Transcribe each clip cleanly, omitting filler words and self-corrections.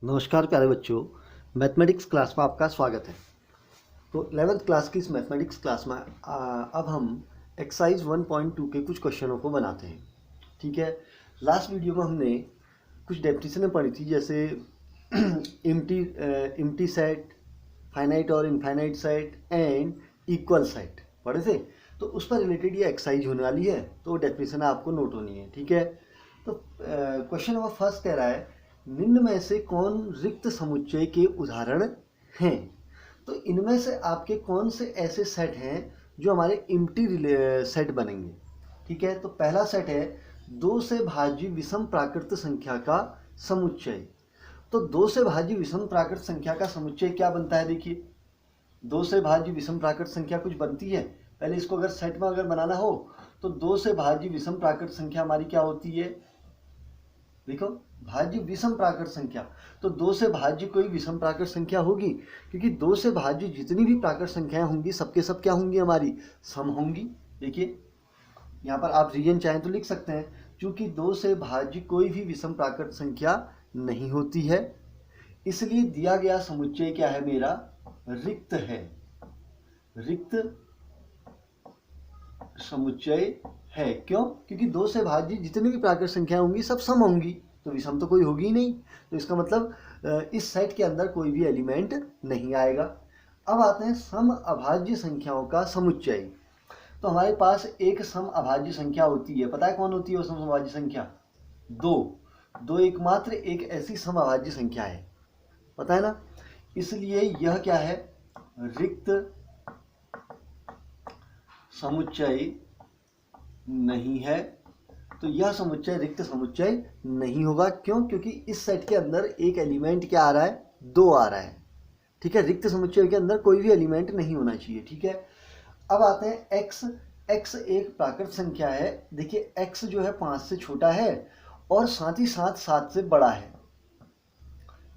नमस्कार प्यारे बच्चों, मैथमेटिक्स क्लास में आपका स्वागत है। तो 11th क्लास की इस मैथमेटिक्स क्लास में अब हम एक्सरसाइज 1.2 के कुछ क्वेश्चनों को बनाते हैं। ठीक है, लास्ट वीडियो में हमने कुछ डेफिनेशनें पढ़ी थी, जैसे इम्प्टी सेट, फाइनाइट और infinite set and equal set पढ़े थे। तो उस पर रिलेटेड ये एक्सरसाइज होने वाली है, तो डेफिनेशन आपको नोट होनी है। ठीक है, तो क्वेश्चन नंबर फर्स्ट कह रहा है, निम्न में से कौन रिक्त समुच्चय के उदाहरण हैं। तो इनमें से आपके कौन से ऐसे सेट हैं जो हमारे इम्प्टी सेट बनेंगे। ठीक है, तो पहला सेट है 2 से भाज्य विषम प्राकृत संख्या का समुच्चय। तो 2 से भाज्य विषम प्राकृत संख्या का समुच्चय क्या बनता है। देखिए, 2 से भाज्य विषम प्राकृत संख्या कुछ बनती है। पहले इसको अगर सेट में अगर बनाना हो तो 2 से भाज्य विषम प्राकृत संख्या हमारी क्या होती है। देखो, भाज्य विषम प्राकृत संख्या, तो 2 से भाज्य कोई विषम प्राकृत संख्या होगी, क्योंकि 2 से भाज्य जितनी भी प्राकृत संख्याएं होंगी सबके सब क्या होंगी, हमारी सम होंगी। देखिए यहाँ पर आप रीजन चाहें तो लिख सकते हैं, क्योंकि 2 से भाज्य कोई भी विषम प्राकृत संख्या नहीं होती है, इसलिए दिया गया समुच्चय क्या है, मेरा रिक्त है। रिक्त समुच्चय है। क्यों? क्योंकि 2 से भाज्य जितनी भी प्राकृत संख्याएं होंगी सब सम होंगी, तो विषम तो कोई होगी ही नहीं। तो इसका मतलब इस सेट के अंदर कोई भी एलिमेंट नहीं आएगा। अब आते हैं सम अभाज्य संख्याओं का समुच्चय। तो हमारे पास एक सम अभाज्य संख्या होती है, पता है कौन होती है वो सम अभाज्य संख्या? दो एकमात्र एक ऐसी सम अभाज्य संख्या है, पता है ना। इसलिए यह क्या है, रिक्त समुच्चय नहीं है। तो यह समुच्चय रिक्त समुच्चय नहीं होगा। क्यों? क्योंकि इस सेट के अंदर एक एलिमेंट क्या आ रहा है, 2 आ रहा है। ठीक है, रिक्त समुच्चय के अंदर कोई भी एलिमेंट नहीं होना चाहिए। ठीक है, अब आते हैं x एक प्राकृत संख्या है। देखिए x जो है 5 से छोटा है और साथ ही साथ 7 से बड़ा है।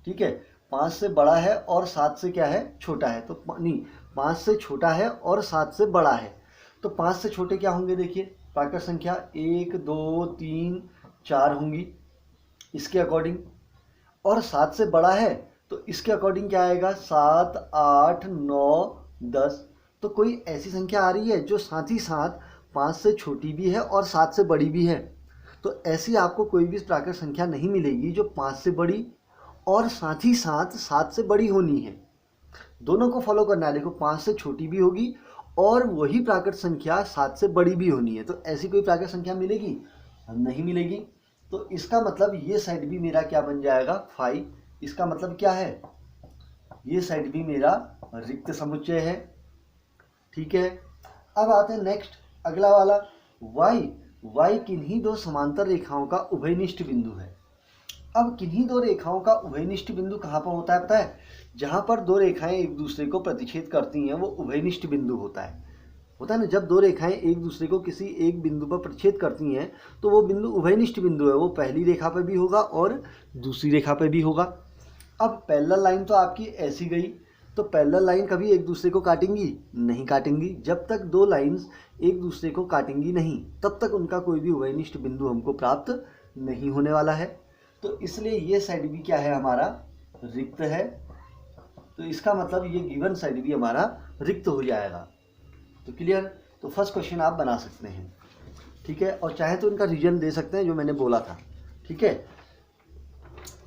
ठीक है, 5 से बड़ा है और 7 से क्या है, छोटा है। तो नहीं, 5 से छोटा है और 7 से बड़ा है। तो 5 से छोटे क्या होंगे, देखिए प्राकृत संख्या 1 2 3 4 होंगी इसके अकॉर्डिंग, और 7 से बड़ा है तो इसके अकॉर्डिंग क्या आएगा, 7 8 9 10। तो कोई ऐसी संख्या आ रही है जो साथ ही साथ 5 से छोटी भी है और 7 से बड़ी भी है। तो ऐसी आपको कोई भी प्राकृत संख्या नहीं मिलेगी जो 5 से बड़ी और साथ ही साथ 7 से बड़ी होनी है। दोनों को फॉलो करना है। देखो, 5 से छोटी भी होगी और वही प्राकृत संख्या 7 से बड़ी भी होनी है। तो ऐसी कोई प्राकृत संख्या मिलेगी? नहीं मिलेगी। तो इसका मतलब ये साइड भी मेरा क्या बन जाएगा, 5। इसका मतलब क्या है, ये साइड भी मेरा रिक्त समुच्चय है। ठीक है, अब आते हैं नेक्स्ट अगला वाला, y किन्हीं दो समांतर रेखाओं का उभयनिष्ठ बिंदु है। अब किन्हीं दो रेखाओं का उभयनिष्ठ बिंदु कहाँ पर होता है, पता है? जहां पर दो रेखाएं एक दूसरे को प्रतिच्छेद करती हैं वो उभयनिष्ठ बिंदु होता है ना। जब दो रेखाएं एक दूसरे को किसी एक बिंदु पर प्रतिच्छेद करती हैं तो वो बिंदु उभयनिष्ठ बिंदु है। वो पहली रेखा पर भी होगा और दूसरी रेखा पर भी होगा। अब पैरेलल लाइन तो आपकी ऐसी गई, तो पैरेलल लाइन कभी एक दूसरे को काटेंगी? नहीं काटेंगी। जब तक दो लाइंस एक दूसरे को काटेंगी नहीं तब तक उनका कोई भी उभयनिष्ठ बिंदु हमको प्राप्त नहीं होने वाला है। तो इसलिए ये साइड भी क्या है, हमारा रिक्त है। तो इसका मतलब ये गिवन साइड भी हमारा रिक्त हो जाएगा। तो क्लियर? तो फर्स्ट क्वेश्चन आप बना सकते हैं। ठीक है, और चाहे तो इनका रीजन दे सकते हैं जो मैंने बोला था। ठीक है,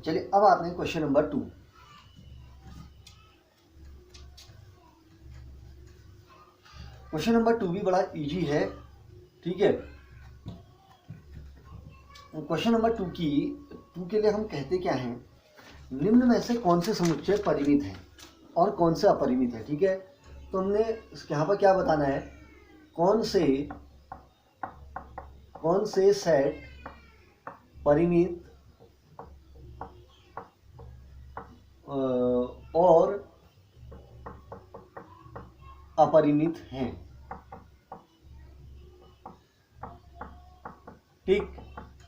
चलिए अब आते हैं क्वेश्चन नंबर 2। क्वेश्चन नंबर 2 भी बड़ा इजी है। ठीक है, क्वेश्चन नंबर 2 के लिए हम कहते क्या हैं, निम्न में से कौन से समुच्चय परिमित हैं और कौन से अपरिमित है। ठीक है, तो हमने यहाँ पर क्या बताना है, कौन से सेट परिमित और अपरिमित हैं। ठीक,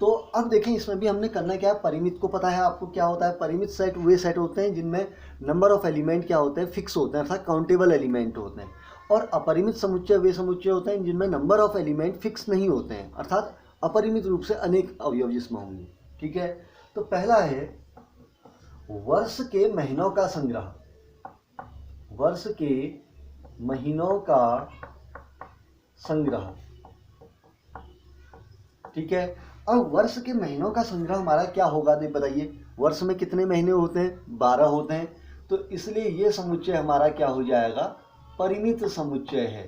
तो अब देखें इसमें भी हमने करना क्या है, परिमित को पता है आपको क्या होता है। परिमित सेट वे सेट होते हैं जिनमें नंबर ऑफ एलिमेंट क्या होते हैं, फिक्स होते हैं, अर्थात काउंटेबल एलिमेंट होते हैं। और अपरिमित समुच्चय वे समुच्चय होते हैं जिनमें नंबर ऑफ एलिमेंट फिक्स नहीं होते हैं, अर्थात अपरिमित रूप से अनेक अवयव जिसमें होंगे। ठीक है, तो पहला है वर्ष के महीनों का संग्रह, वर्ष के महीनों का संग्रह, ठीक है। अब वर्ष के महीनों का संग्रह हमारा क्या होगा, देख बताइए, वर्ष में कितने महीने होते हैं, 12 होते हैं, तो इसलिए ये समुच्चय हमारा क्या हो जाएगा, परिमित समुच्चय है,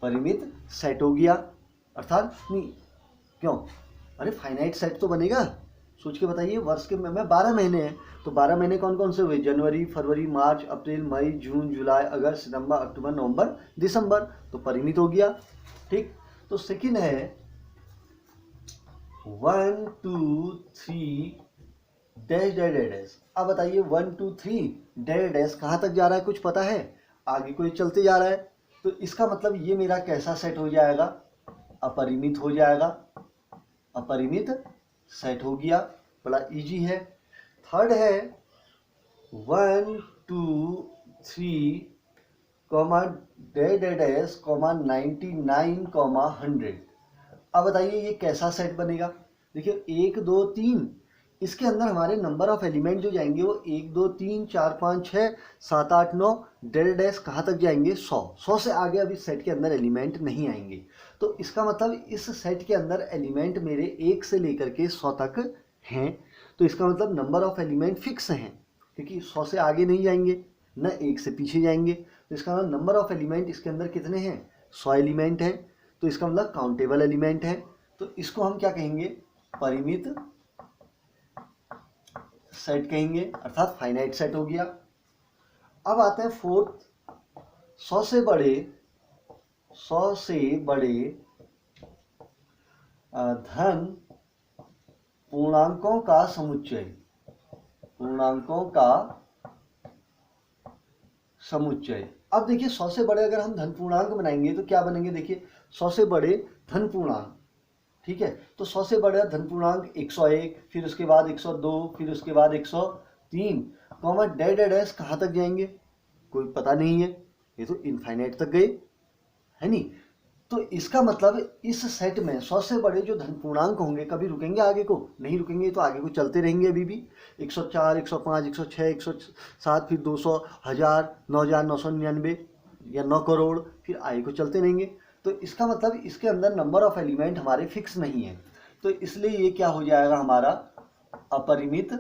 परिमित सेट हो गया। अर्थात नहीं, क्यों, अरे फाइनाइट सेट तो बनेगा, सोच के बताइए, वर्ष के में 12 महीने हैं, तो 12 महीने कौन कौन से हुए, जनवरी, फरवरी, मार्च, अप्रैल, मई, जून, जुलाई, अगस्त, सितंबर, अक्टूबर, नवंबर, दिसंबर, तो परिमित हो गया, ठीक। तो सेकंड है 1 2 3 डैश डैश डैश। अब बताइए 1 2 3 डैश डैश कहाँ तक जा रहा है, कुछ पता है, आगे कोई चलते जा रहा है, तो इसका मतलब ये मेरा कैसा सेट हो जाएगा, अपरिमित हो जाएगा, अपरिमित सेट हो गया, बड़ा इजी है। थर्ड है 1 2 3 comma dash dash dash comma 99 comma 100। अब बताइए ये कैसा सेट बनेगा, देखिए 1 2 3, इसके अंदर हमारे नंबर ऑफ एलिमेंट जो जाएंगे वो 1 2 3 4 5 6 7 8 9 डैश डैश कहाँ तक जाएंगे, 100 से आगे अभी सेट के अंदर एलिमेंट नहीं आएंगे। तो इसका मतलब इस सेट के अंदर एलिमेंट मेरे 1 से लेकर के 100 तक हैं, तो इसका मतलब नंबर ऑफ एलिमेंट फिक्स हैं, क्योंकि 100 से आगे नहीं जाएंगे न 1 से पीछे जाएंगे, तो इसका मतलब नंबर ऑफ एलिमेंट इसके अंदर कितने हैं, 100 एलिमेंट हैं, तो इसका मतलब काउंटेबल एलिमेंट है, तो इसको हम क्या कहेंगे, परिमित सेट कहेंगे, अर्थात फाइनाइट सेट हो गया। अब आते हैं फोर्थ, 100 से बड़े धन पूर्णांकों का समुच्चय, पूर्णांकों का समुच्चय। अब देखिए 100 से बड़े अगर हम धन पूर्णांक बनाएंगे तो क्या बनेंगे, देखिए 100 से बड़े धन पूर्णांक, ठीक है, तो 100 से बड़ा धन पूर्णांक 101, फिर उसके बाद 102, फिर उसके बाद 103 कॉमा डैश डैश डैश कहाँ तक जाएंगे, कोई पता नहीं है, ये तो इनफाइनाइट तक गए, है नहीं। तो इसका मतलब इस सेट में 100 से बड़े जो धन पूर्णांक होंगे कभी रुकेंगे आगे को नहीं रुकेंगे, तो आगे को चलते रहेंगे अभी भी, 104 105 106 107 फिर 200 1000 9999 या 9 करोड़, फिर आगे को चलते रहेंगे। तो इसका मतलब इसके अंदर नंबर ऑफ एलिमेंट हमारे फिक्स नहीं है, तो इसलिए ये क्या हो जाएगा, हमारा अपरिमित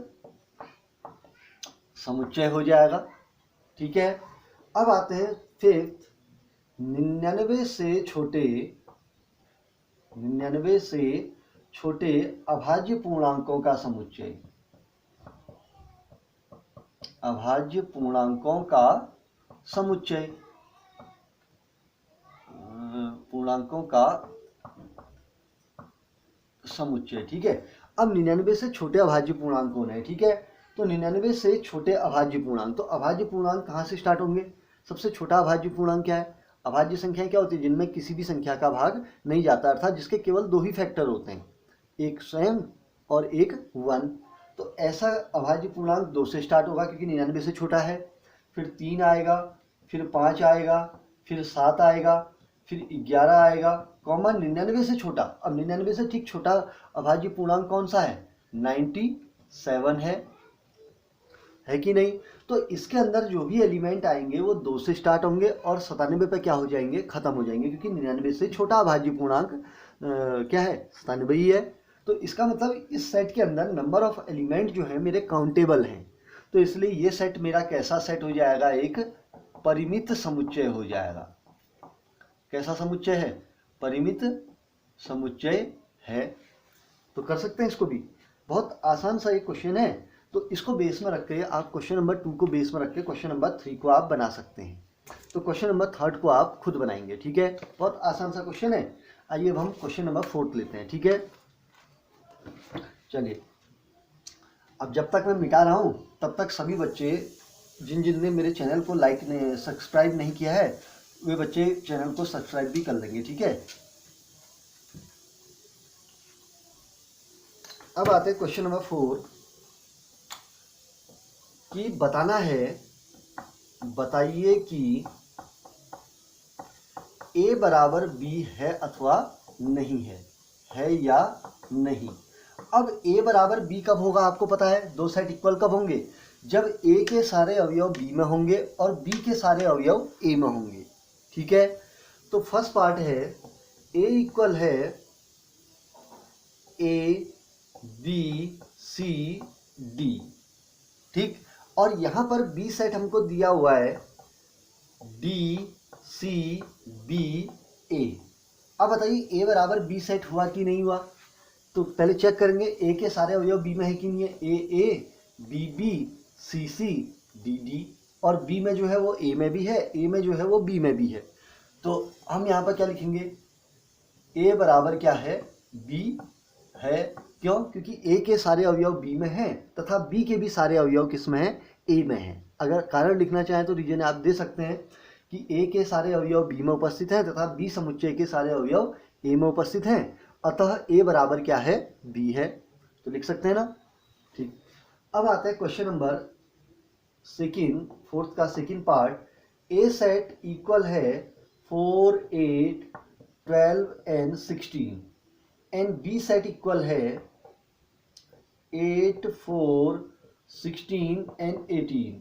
समुच्चय हो जाएगा, ठीक है। अब आते हैं फिफ्थ, 99 से छोटे अभाज्य पूर्णांकों का समुच्चय, अभाज्य पूर्णांकों का समुच्चय, पूर्णांकों का समुच्चय, ठीक है। अब 99 से छोटे अभाज्य पूर्णांक कौन है, ठीक है, तो 99 से छोटे अभाज्य पूर्णांक, तो अभाज्य पूर्णांक कहाँ से स्टार्ट होंगे, सबसे छोटा अभाज्य पूर्णांक क्या है, अभाज्य संख्या क्या होती है, जिनमें किसी भी संख्या का भाग नहीं जाता, अर्थात जिसके केवल 2 ही फैक्टर होते हैं, एक स्वयं और एक 1, तो ऐसा अभाज्य पूर्णांक 2 से स्टार्ट होगा क्योंकि 99 से छोटा है, फिर 3 आएगा, फिर 5 आएगा, फिर 7 आएगा, फिर 11 आएगा, कॉमा 99 से छोटा। अब 99 से ठीक छोटा अभाज्य पूर्णांक कौन सा है, 97 है कि नहीं। तो इसके अंदर जो भी एलिमेंट आएंगे वो 2 से स्टार्ट होंगे और 97 पे क्या हो जाएंगे, खत्म हो जाएंगे, क्योंकि 99 से छोटा अभाज्य पूर्णांक क्या है, 97 ही है। तो इसका मतलब इस सेट के अंदर नंबर ऑफ एलिमेंट जो है मेरे काउंटेबल हैं, तो इसलिए ये सेट मेरा कैसा सेट हो जाएगा, एक परिमित समुच्चय हो जाएगा। कैसा समुच्चय है, परिमित समुच्चय है। तो कर सकते हैं इसको भी, बहुत आसान सा एक क्वेश्चन है, तो इसको बेस में रख के आप क्वेश्चन नंबर 2 को बेस में रख के क्वेश्चन नंबर 3 को आप बना सकते हैं। तो क्वेश्चन नंबर 3 को आप खुद बनाएंगे, ठीक है, बहुत आसान सा क्वेश्चन है। आइए अब हम क्वेश्चन नंबर 4 लेते हैं, ठीक है। चलिए, अब जब तक मैं मिटा रहा हूँ तब तक सभी बच्चे जिन ने मेरे चैनल को लाइक सब्सक्राइब नहीं किया है वे बच्चे चैनल को सब्सक्राइब भी कर लेंगे, ठीक है। अब आते हैं क्वेश्चन नंबर 4 कि बताना है, बताइए कि a बराबर b है अथवा नहीं है या नहीं। अब a बराबर b कब होगा आपको पता है, दो सेट इक्वल कब होंगे, जब a के सारे अवयव b में होंगे और b के सारे अवयव a में होंगे। ठीक है, तो फर्स्ट पार्ट है a इक्वल है a b c d, ठीक, और यहां पर b सेट हमको दिया हुआ है d c b a। अब बताइए a बराबर b सेट हुआ कि नहीं हुआ, तो पहले चेक करेंगे a के सारे अवयव b में है कि नहीं है, a b b c c d d, और b में जो है वो a में भी है, a में जो है वो b में भी है। तो हम यहाँ पर क्या लिखेंगे, a बराबर क्या है b है, क्यों, क्योंकि a के सारे अवयव b में हैं तथा b के भी सारे अवयव किस में हैं, a में हैं। अगर कारण लिखना चाहें तो रीजन आप दे सकते हैं कि a के सारे अवयव b में उपस्थित हैं तथा b समुच्चय के सारे अवयव a में उपस्थित हैं, अतः a बराबर क्या है, b है, तो लिख सकते हैं ना। ठीक, अब आता है क्वेश्चन नंबर सेकंड, फोर्थ का second part, a set equal है 4 8 12 and 16 and b set equal है 8 4 16 and 18।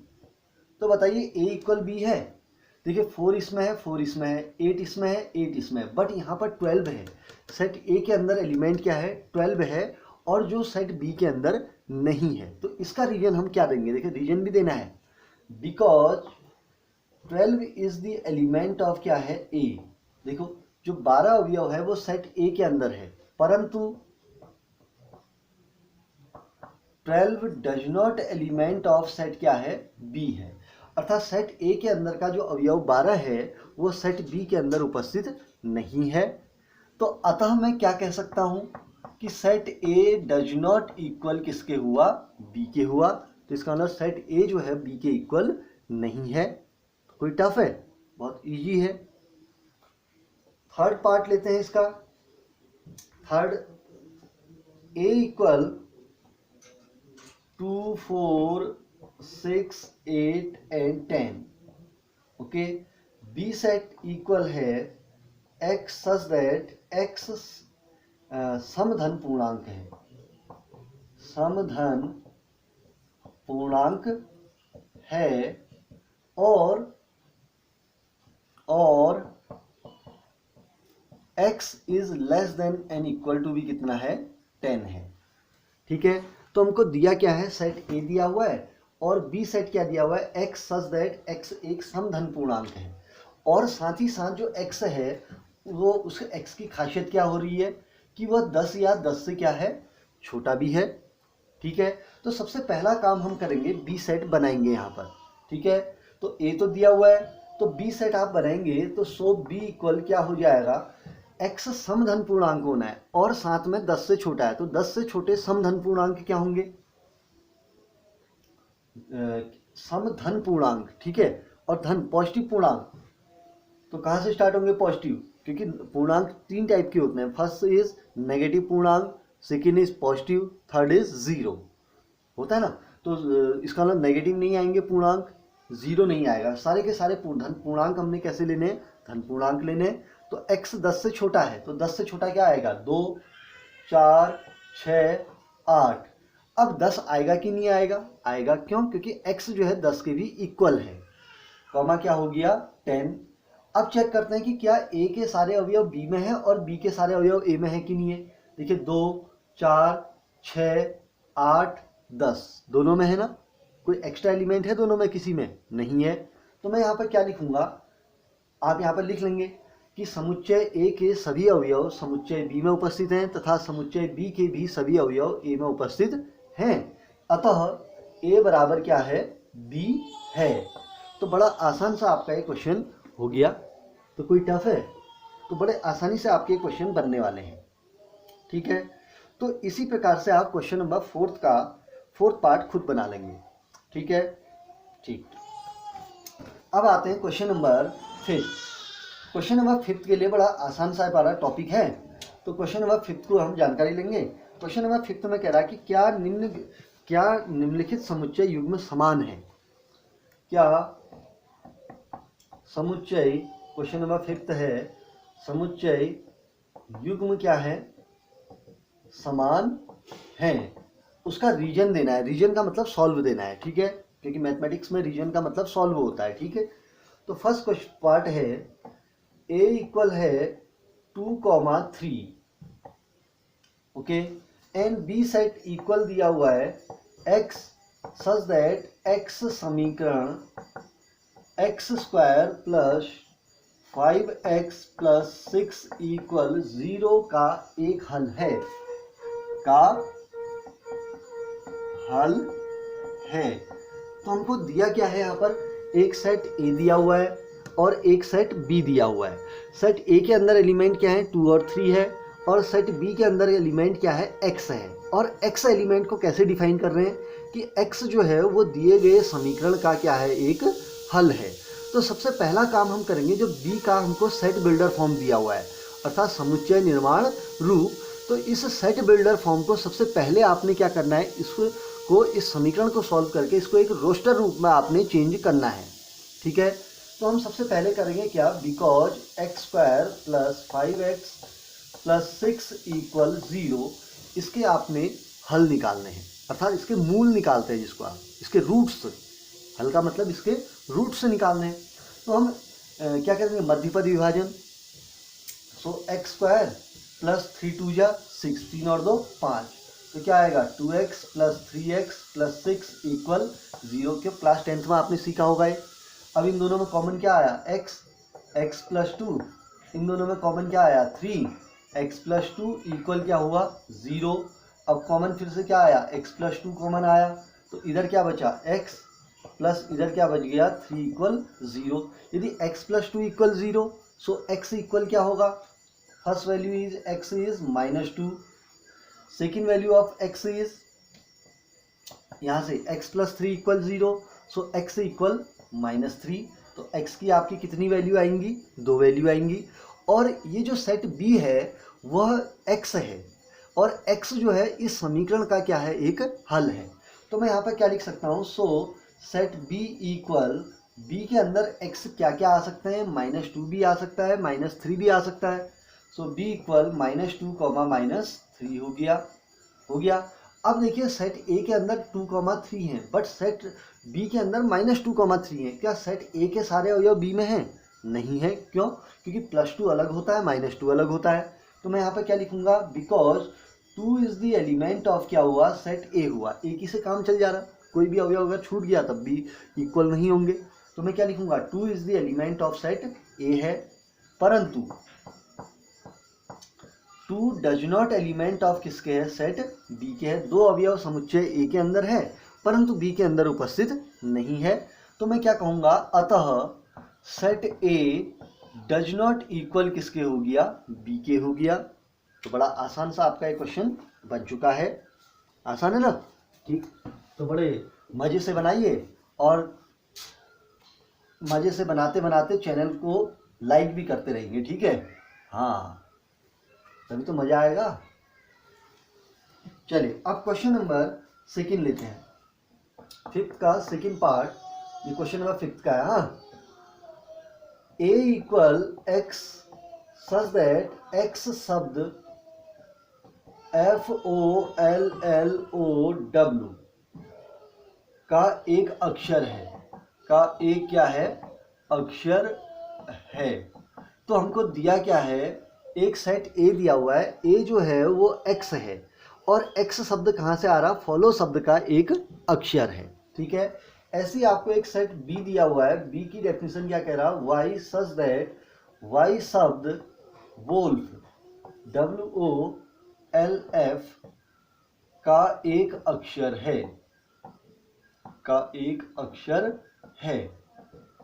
तो बताइए a इक्वल b है, देखिए 4 इसमें है, 4 इसमें है, 8 इसमें है, 8 इसमें है, बट यहाँ पर 12 है। सेट a के अंदर एलिमेंट क्या है, 12 है, और जो सेट b के अंदर नहीं है, तो इसका रीजन हम क्या देंगे, देखिए रीजन भी देना है, because 12 is the element of क्या है, a। देखो जो 12 अवयव है वो सेट a के अंदर है, परंतु 12 does not element of set क्या है, b है, अर्थात सेट a के अंदर का जो अवयव 12 है वो सेट b के अंदर उपस्थित नहीं है। तो अतः मैं क्या कह सकता हूं कि set a does not equal किसके हुआ, b के हुआ, तो इसका मतलब सेट a जो है b के इक्वल नहीं है। कोई टफ है, बहुत इजी है। थर्ड पार्ट लेते हैं इसका, third a equal 2 4 6 8 and 10, okay, b set equal है x सच दैट x समधन पूर्णांक है, समधन पूर्णांक है, और x is less than and equal to भी कितना है, 10 है। ठीक है, तो हमको दिया क्या है, सेट a दिया हुआ है और b सेट क्या दिया हुआ है, x सच दैट x एक समधन पूर्णांक है, और साथ ही साथ जो x है वो उस x की खासियत क्या हो रही है कि वह 10 या 10 से क्या है, छोटा भी है। ठीक है, तो सबसे पहला काम हम करेंगे b सेट बनाएंगे यहाँ पर। ठीक है, तो a तो दिया हुआ है, तो b सेट आप बनाएंगे तो सो b इक्वल क्या हो जाएगा, x समधन पूर्णांक होना है और साथ में 10 से छोटा है, तो 10 से छोटे समधन पूर्णांक क्या होंगे, समधन पूर्णांक। ठीक है, और धन पॉजिटिव पूर्णांक, तो कहाँ से स्टार्ट होंगे, पॉजिटिव, क्योंकि पूर्णांक 3 टाइप के होते हैं, फर्स्ट इज नेगेटिव पूर्णांक, second is positive, third is zero, होता है ना। तो इसका मतलब नेगेटिव नहीं आएंगे पूर्णांक, जीरो नहीं आएगा, सारे के सारे धन पूर्णांक हमने कैसे लेने, धन पूर्णांक लेने। तो x 10 से छोटा है, तो 10 से छोटा क्या आएगा, 2 4 6 8। अब 10 आएगा कि नहीं आएगा, आएगा, क्यों, क्योंकि x जो है 10 के भी इक्वल है, कॉमा क्या हो गया, 10। अब चेक करते हैं कि क्या a के सारे अवयव b में है और b के सारे अवयव a में है कि नहीं है। देखिए 2 4 6 8 10 दोनों में है ना, कोई एक्स्ट्रा एलिमेंट है दोनों में, किसी में नहीं है। तो मैं यहाँ पर क्या लिखूंगा, आप यहाँ पर लिख लेंगे कि समुच्चय a के सभी अवयव समुच्चय b में उपस्थित हैं तथा समुच्चय b के भी सभी अवयव a में उपस्थित हैं, अतः a बराबर क्या है, b है। तो बड़ा आसान सा आपका एक क्वेश्चन हो गया, तो कोई टफ है, तो बड़े आसानी से आपके क्वेश्चन बनने वाले हैं। ठीक है, तो इसी प्रकार से आप क्वेश्चन नंबर फोर्थ पार्ट खुद बना लेंगे। ठीक है, ठीक, अब आते हैं question number fifth. Question number fifth के लिए बड़ा आसान सा हमारा टॉपिक है, तो क्वेश्चन नंबर फिफ्थ को हम जानकारी लेंगे। क्वेश्चन नंबर फिफ्थ में कह रहा है कि क्या निम्नलिखित समुच्चय युग्म समान है, क्या समुच्चय, क्वेश्चन नंबर फिफ्थ है, समुच्चय युग्म क्या है, समान हैं उसका रीजन देना है। रीजन का मतलब सॉल्व देना है, ठीक है, क्योंकि मैथमेटिक्स में रीजन का मतलब सॉल्व होता है, ठीक है। तो फर्स्ट क्वेश्चन पार्ट है a इक्वल है 2,3, okay, and B set equal दिया हुआ है x सच दैट x समीकरण x square plus 5x plus 6 equal 0 का एक हल है, का हल है। तो हमको दिया क्या है यहाँ पर, एक सेट A दिया हुआ है और एक सेट B दिया हुआ है। सेट A के अंदर एलिमेंट क्या है, 2 और 3 है, और सेट B के अंदर एलिमेंट क्या है, x है। और x एलिमेंट को कैसे डिफाइन कर रहे हैं कि x जो है वो दिए गए समीकरण का क्या है, एक हल है। तो सबसे पहला काम हम करेंगे, जो B का हमको सेट बिल्डर फॉर्म दिया हुआ है अर्थात समुच्चय निर्माण रूप, तो इस सेट बिल्डर फॉर्म को सबसे पहले आपने क्या करना है, इसको इस समीकरण को सॉल्व करके इसको एक रोस्टर रूप में आपने चेंज करना है, ठीक है। तो हम सबसे पहले करेंगे क्या, because x square plus 5x plus 6 equal 0, इसके आपने हल निकालने हैं अर्थात इसके मूल निकालते हैं, जिसको आप इसके रूट्स, हल का मतलब इसके रूट से निकालने हैं। तो हम क्या करेंगे, मध्यपद विभाजन। सो एक्स स्क्वायर प्लस 3 2 जा 6, 3 और 2 5, तो क्या आएगा 2x plus 3x plus 6 equal 0, के क्लास 10th में आपने सीखा होगा ये। अब इन दोनों में कॉमन क्या आया, x प्लस 2, इन दोनों में कॉमन क्या आया 3, x प्लस 2 इक्वल क्या हुआ 0। अब कॉमन फिर से क्या आया, x प्लस 2 कॉमन आया, तो इधर क्या बचा x प्लस इधर क्या बच गया 3 इक्वल 0। यदि x प्लस 2 इक्वल 0, सो x इक्वल क्या होगा, first value is x is -2, second value of x is, यहाँ से x प्लस 3 इक्वल 0, सो x इक्वल -3। तो x की आपकी कितनी वैल्यू आएंगी, 2 वैल्यू आएंगी। और ये जो सेट B है वह x है, और x जो है इस समीकरण का क्या है, एक हल है। तो मैं यहाँ पर क्या लिख सकता हूँ, सो सेट B इक्वल, B के अंदर x क्या क्या आ सकते हैं, -2 भी आ सकता है, -3 भी आ सकता है। सो B इक्वल -2, -3 हो गया। अब देखिए सेट A के अंदर 2, 3 हैं, बट सेट B के अंदर -2, 3 है। क्या सेट A के सारे अवयव B में हैं, नहीं है, क्यों, क्योंकि +2 अलग होता है, -2 अलग होता है। तो मैं यहाँ पर क्या लिखूंगा, because 2 is the element of, क्या हुआ, सेट A हुआ, एक ही से काम चल जा रहा, कोई भी अवयव अगर छूट गया तब भी इक्वल नहीं होंगे। तो मैं क्या लिखूंगा, 2 is the element of set A है, परंतु 2 डज नॉट एलिमेंट ऑफ किसके है, सेट B के है। 2 अवयव समुच्चय A के अंदर है परंतु B के अंदर उपस्थित नहीं है। तो मैं क्या कहूँगा, अतः set A does not equal किसके हो गया, B के हो गया। तो बड़ा आसान सा आपका एक क्वेश्चन बन चुका है, आसान है ना, ठीक। तो बड़े मज़े से बनाइए, और मज़े से बनाते बनाते चैनल को लाइक भी करते रहेंगे, ठीक है, हाँ, तभी तो मज़ा आएगा। चलिए अब क्वेश्चन नंबर 2 लेते हैं, 5th का सेकेंड पार्ट, ये क्वेश्चन नंबर 5th का है। हाँ, A equal x such that x शब्द FOLLOW का एक अक्षर है, का एक क्या है, अक्षर है। तो हमको दिया क्या है, एक सेट A दिया हुआ है, A जो है वो x है, और x शब्द कहाँ से आ रहा, फॉलो शब्द का एक अक्षर है, ठीक है। ऐसे ही आपको एक सेट B दिया हुआ है, B की डेफिनेशन क्या कह रहा, y सच दैट y शब्द वोल्फ WOLF का एक अक्षर है, का एक अक्षर है,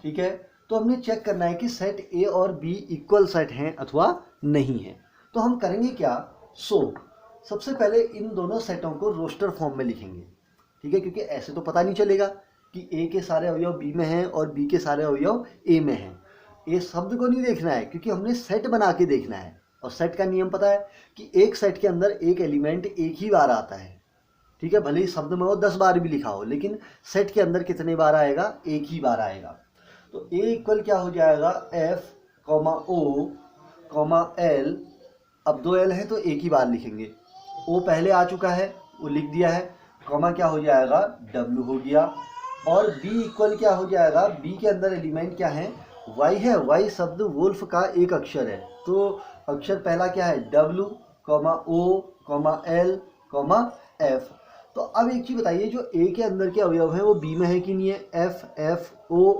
ठीक है। तो हमने चेक करना है कि सेट A और B इक्वल सेट हैं अथवा नहीं है। तो हम करेंगे क्या, सबसे पहले इन दोनों सेटों को रोस्टर फॉर्म में लिखेंगे, ठीक है, क्योंकि ऐसे तो पता नहीं चलेगा कि A के सारे अवयव B में हैं और B के सारे अवयव A में हैं। A शब्द को नहीं देखना है, क्योंकि हमने सेट बना के देखना है, और सेट का नियम पता है कि एक सेट के अंदर एक एलिमेंट एक ही बार आता है, ठीक है, भले ही शब्द में वो 10 बार भी लिखा हो, लेकिन सेट के अंदर कितने बार आएगा, एक ही बार आएगा। तो A इक्वल क्या हो जाएगा, F, O, L, अब 2 L है तो एक ही बार लिखेंगे, O पहले आ चुका है, वो लिख दिया है, कॉमा क्या हो जाएगा, W हो गया। और B इक्वल क्या हो जाएगा, B के अंदर एलिमेंट क्या है, Y है। Y शब्द वुल्फ का एक अक्षर है, तो अक्षर पहला क्या है, W, O, L, F। तो अब एक चीज बताइए, जो A के अंदर के अवयव है वो B में है कि नहीं है, F, F, O,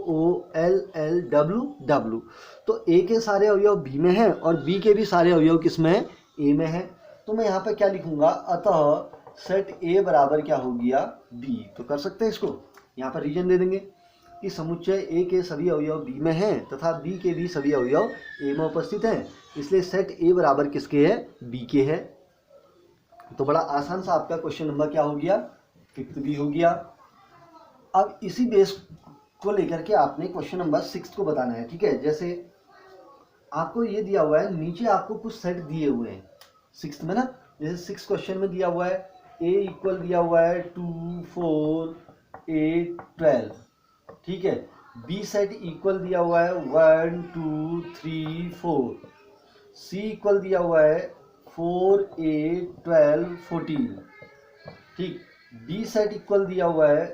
L, L, W। तो A के सारे अवयव B में हैं और B के भी सारे अवयव किस में है, A में है। तो मैं यहाँ पर क्या लिखूंगा, अतः सेट A बराबर क्या हो गया, B। तो कर सकते हैं इसको, यहाँ पर रीजन दे देंगे कि समुच्चय A के सभी अवयव B में हैं तथा B के भी सभी अवयव A में उपस्थित हैं, इसलिए सेट A बराबर किसके है, B के है। तो बड़ा आसान सा आपका क्वेश्चन नंबर क्या हो गया, 5th भी हो गया। अब इसी बेस को लेकर के आपने क्वेश्चन नंबर 6 को बताना है, ठीक है। जैसे आपको ये दिया हुआ है, नीचे आपको कुछ सेट दिए हुए हैं 6th में ना, जैसे 6 क्वेश्चन में दिया हुआ है A इक्वल दिया हुआ है 2, 4, 8, 12, ठीक है। B सेट इक्वल दिया हुआ है 1, 2, 3, 4। C इक्वल दिया हुआ है 4, 8, 12, 14, ठीक। D सेट इक्वल दिया हुआ है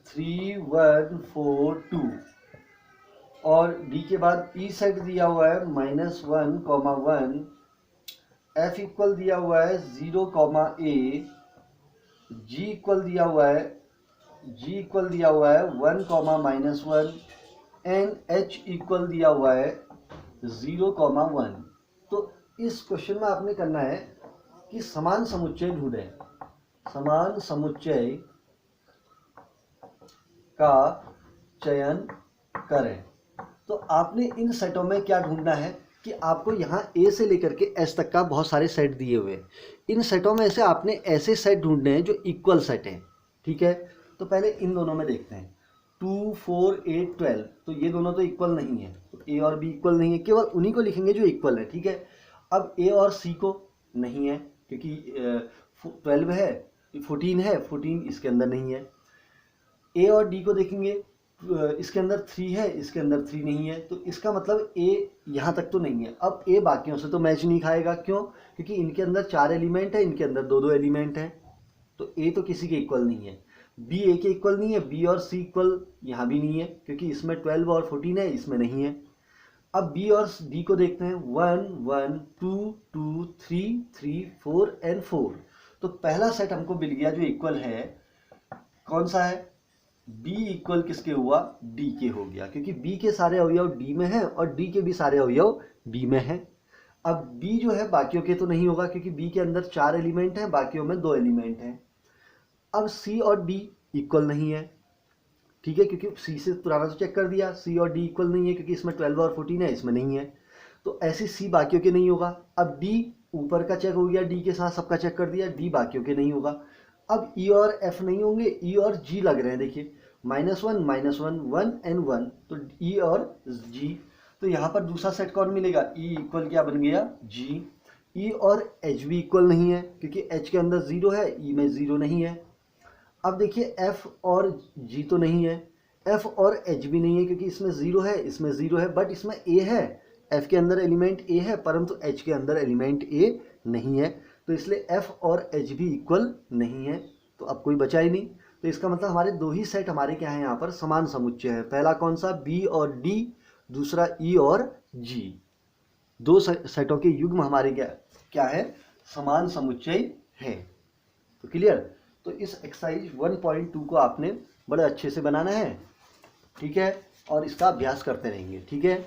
3, 1, 4, 2। और D के बाद E सेट दिया हुआ है -1, 1। F इक्वल दिया हुआ है 0, A। G इक्वल दिया हुआ है 1, -1। एंड H इक्वल दिया हुआ है 0, 1। तो इस क्वेश्चन में आपने करना है कि समान समुच्चय ढूंढें, समान समुच्चय का चयन करें। तो आपने इन सेटों में क्या ढूंढना है कि आपको यहाँ A से लेकर के S तक का बहुत सारे सेट दिए हुए हैं। इन सेटों में से आपने ऐसे सेट ढूंढने हैं जो इक्वल सेट हैं, ठीक है। तो पहले इन दोनों में देखते हैं, 2, 4, 8, 12। तो ये दोनों तो इक्वल नहीं है, तो A और B इक्वल नहीं है, केवल उन्हीं को लिखेंगे जो इक्वल है, ठीक है। अब A और C को नहीं है क्योंकि 12 है, 14 है, 14 इसके अंदर नहीं है। A और D को देखेंगे, इसके अंदर 3 है, इसके अंदर 3 नहीं है, तो इसका मतलब A यहाँ तक तो नहीं है। अब A बाकियों से तो मैच नहीं खाएगा, क्यों, क्योंकि इनके अंदर 4 एलिमेंट है, इनके अंदर 2-2 एलिमेंट है, तो A तो किसी के इक्वल नहीं है। B A के इक्वल नहीं है, B और C इक्वल यहाँ भी नहीं है क्योंकि इसमें 12 और 14 है, इसमें नहीं है। अब B और D को देखते हैं, 1, 1, 2, 2, 3, 3, 4 एंड 4। तो पहला सेट हमको मिल गया जो इक्वल है, कौन सा है, B इक्वल किसके हुआ, D के हो गया, क्योंकि B के सारे अवयव D में हैं और D के भी सारे अवयव B में हैं। अब B जो है बाकियों के तो नहीं होगा क्योंकि B के अंदर 4 एलिमेंट हैं, बाकियों में 2 एलिमेंट हैं। अब C और D इक्वल नहीं है, ठीक है, क्योंकि C से पुराना तो चेक कर दिया, C और D इक्वल नहीं है क्योंकि इसमें 12 और 14 है, इसमें नहीं है, तो ऐसे C बाकियों के नहीं होगा। अब D ऊपर का चेक हो गया, D के साथ सबका चेक कर दिया, D बाकियों के नहीं होगा। अब E और F नहीं होंगे, E और G लग रहे हैं, देखिए -1, -1, 1 एंड 1, तो E और G। तो यहाँ पर दूसरा सेट कौन मिलेगा, E इक्वल क्या बन गया, G। E और H भी इक्वल नहीं है क्योंकि H के अंदर 0 है, E में 0 नहीं है। अब देखिए F और G तो नहीं है, F और H भी नहीं है क्योंकि इसमें 0 है, इसमें 0 है, बट इसमें A है, F के अंदर एलिमेंट A है परंतु H के अंदर एलिमेंट A नहीं है, तो इसलिए F और H भी इक्वल नहीं है। तो अब कोई बचा ही नहीं, तो इसका मतलब हमारे दो ही सेट हमारे क्या है, यहाँ पर समान समुच्चय है। पहला कौन सा, B और D, दूसरा E और G। दो सेटों के युग्म हमारे क्या है, समान समुच्चय है। तो क्लियर। तो इस एक्सरसाइज 1.2 को आपने बड़े अच्छे से बनाना है, ठीक है, और इसका अभ्यास करते रहेंगे, ठीक है।